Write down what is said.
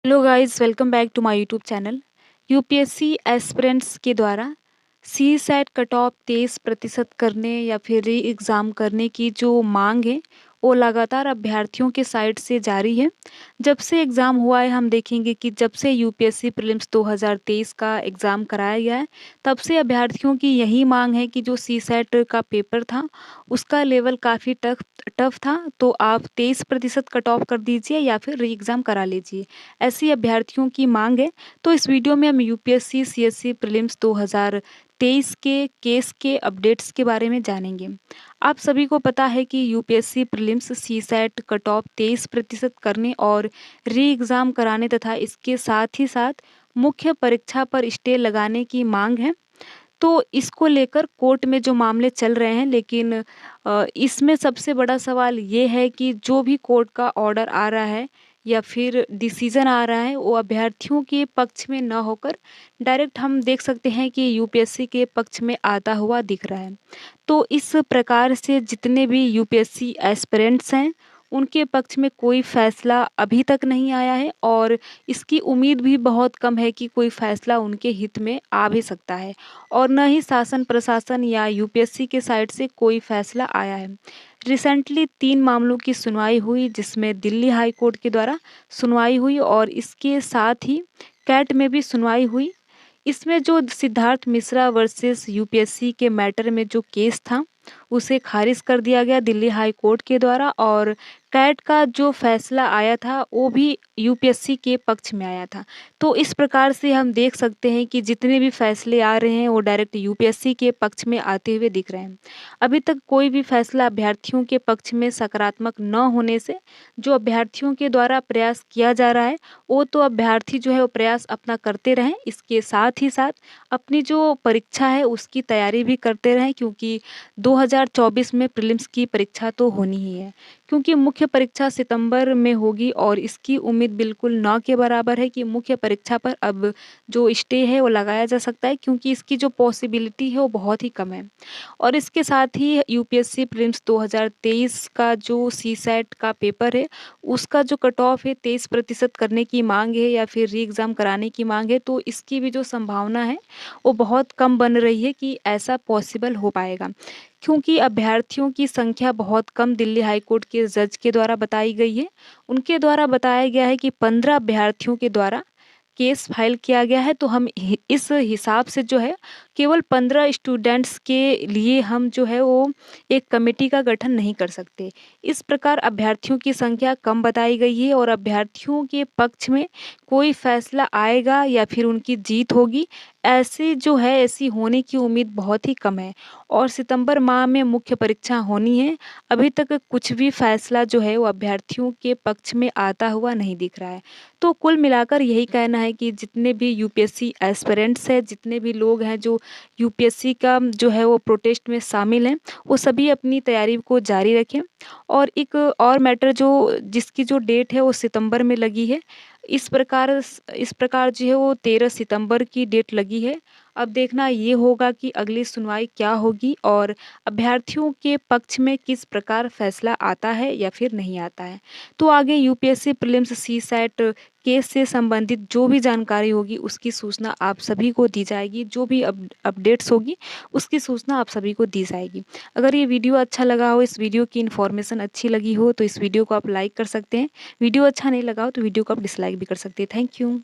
Hello guys, welcome back to my YouTube channel. UPSC aspirants के द्वारा सी set cut off 23% करने या फिर री एग्ज़ाम करने की जो मांग है वो लगातार अभ्यर्थियों के साइड से जारी है। जब से एग्ज़ाम हुआ है हम देखेंगे कि जब से यूपीएससी प्रीलिम्स 2023 का एग्ज़ाम कराया गया है, तब से अभ्यर्थियों की यही मांग है कि जो सी सेट का पेपर था उसका लेवल काफ़ी टफ टफ था, तो आप 23% कट ऑफ कर दीजिए या फिर री एग्ज़ाम करा लीजिए। ऐसी अभ्यर्थियों की मांग है। तो इस वीडियो में हम यूपीएससी सीएससी प्रीलिम्स 2023 के केस के अपडेट्स के बारे में जानेंगे। आप सभी को पता है कि UPSC prelims CSAT cut off 23% करने और री एग्ज़ाम कराने तथा इसके साथ ही साथ मुख्य परीक्षा पर स्टे लगाने की मांग है। तो इसको लेकर कोर्ट में जो मामले चल रहे हैं, लेकिन इसमें सबसे बड़ा सवाल ये है कि जो भी कोर्ट का ऑर्डर आ रहा है या फिर डिसीजन आ रहा है वो अभ्यर्थियों के पक्ष में न होकर डायरेक्ट हम देख सकते हैं कि यूपीएससी के पक्ष में आता हुआ दिख रहा है। तो इस प्रकार से जितने भी यूपीएससी एस्पिरेंट्स हैं उनके पक्ष में कोई फैसला अभी तक नहीं आया है और इसकी उम्मीद भी बहुत कम है कि कोई फैसला उनके हित में आ भी सकता है। और न ही शासन प्रशासन या यूपीएससी के साइड से कोई फैसला आया है। रिसेंटली 3 मामलों की सुनवाई हुई, जिसमें दिल्ली हाई कोर्ट के द्वारा सुनवाई हुई और इसके साथ ही कैट में भी सुनवाई हुई। इसमें जो सिद्धार्थ मिश्रा वर्सेस यूपीएससी के मैटर में जो केस था उसे खारिज कर दिया गया दिल्ली हाई कोर्ट के द्वारा, और कैट का जो फैसला आया था वो भी यूपीएससी के पक्ष में आया था। तो इस प्रकार से हम देख सकते हैं कि जितने भी फैसले आ रहे हैं वो डायरेक्ट यूपीएससी के पक्ष में आते हुए दिख रहे हैं। अभी तक कोई भी फैसला अभ्यर्थियों के पक्ष में सकारात्मक न होने से जो अभ्यर्थियों के द्वारा प्रयास किया जा रहा है वो तो अभ्यर्थी जो है वो प्रयास अपना करते रहें, इसके साथ ही साथ अपनी जो परीक्षा है उसकी तैयारी भी करते रहें, क्योंकि 2024 में प्रीलिम्स की परीक्षा तो होनी ही है। क्योंकि मुख्य परीक्षा सितंबर में होगी और इसकी उम्मीद बिल्कुल ना के बराबर है कि मुख्य परीक्षा पर अब जो स्टे है वो लगाया जा सकता है, क्योंकि इसकी जो पॉसिबिलिटी है वो बहुत ही कम है। और इसके साथ ही यूपीएससी प्रीलिम्स 2023 का जो सीसेट का पेपर है उसका जो कट ऑफ है 23% करने की मांग है या फिर री एग्ज़ाम कराने की मांग है, तो इसकी भी जो संभावना है वो बहुत कम बन रही है कि ऐसा पॉसिबल हो पाएगा। क्योंकि अभ्यर्थियों की संख्या बहुत कम दिल्ली हाई कोर्ट के जज के द्वारा बताई गई है। उनके द्वारा बताया गया है कि 15 अभ्यर्थियों के द्वारा केस फाइल किया गया है, तो हम इस हिसाब से जो है केवल 15 स्टूडेंट्स के लिए हम जो है वो एक कमेटी का गठन नहीं कर सकते। इस प्रकार अभ्यर्थियों की संख्या कम बताई गई है और अभ्यर्थियों के पक्ष में कोई फैसला आएगा या फिर उनकी जीत होगी, ऐसी जो है ऐसी होने की उम्मीद बहुत ही कम है। और सितंबर माह में मुख्य परीक्षा होनी है। अभी तक कुछ भी फैसला जो है वो अभ्यर्थियों के पक्ष में आता हुआ नहीं दिख रहा है। तो कुल मिलाकर यही कहना है कि जितने भी यूपीएससी एस्पिरेंट्स हैं, जितने भी लोग हैं जो यूपीएससी का जो है वो प्रोटेस्ट में शामिल हैं, वो सभी अपनी तैयारी को जारी रखें। और एक और मैटर जो जिसकी जो डेट है वो सितंबर में लगी है। इस प्रकार जो है वो 13 सितंबर की डेट लगी है। अब देखना ये होगा कि अगली सुनवाई क्या होगी और अभ्यर्थियों के पक्ष में किस प्रकार फैसला आता है या फिर नहीं आता है। तो आगे यूपीएससी प्रीलिम्स सीसेट केस से संबंधित जो भी जानकारी होगी उसकी सूचना आप सभी को दी जाएगी। जो भी अपडेट्स होगी उसकी सूचना आप सभी को दी जाएगी। अगर ये वीडियो अच्छा लगा हो, इस वीडियो की इन्फॉर्मेशन अच्छी लगी हो, तो इस वीडियो को आप लाइक कर सकते हैं। वीडियो अच्छा नहीं लगा हो तो वीडियो को आप डिसलाइक भी कर सकते हैं। Thank you.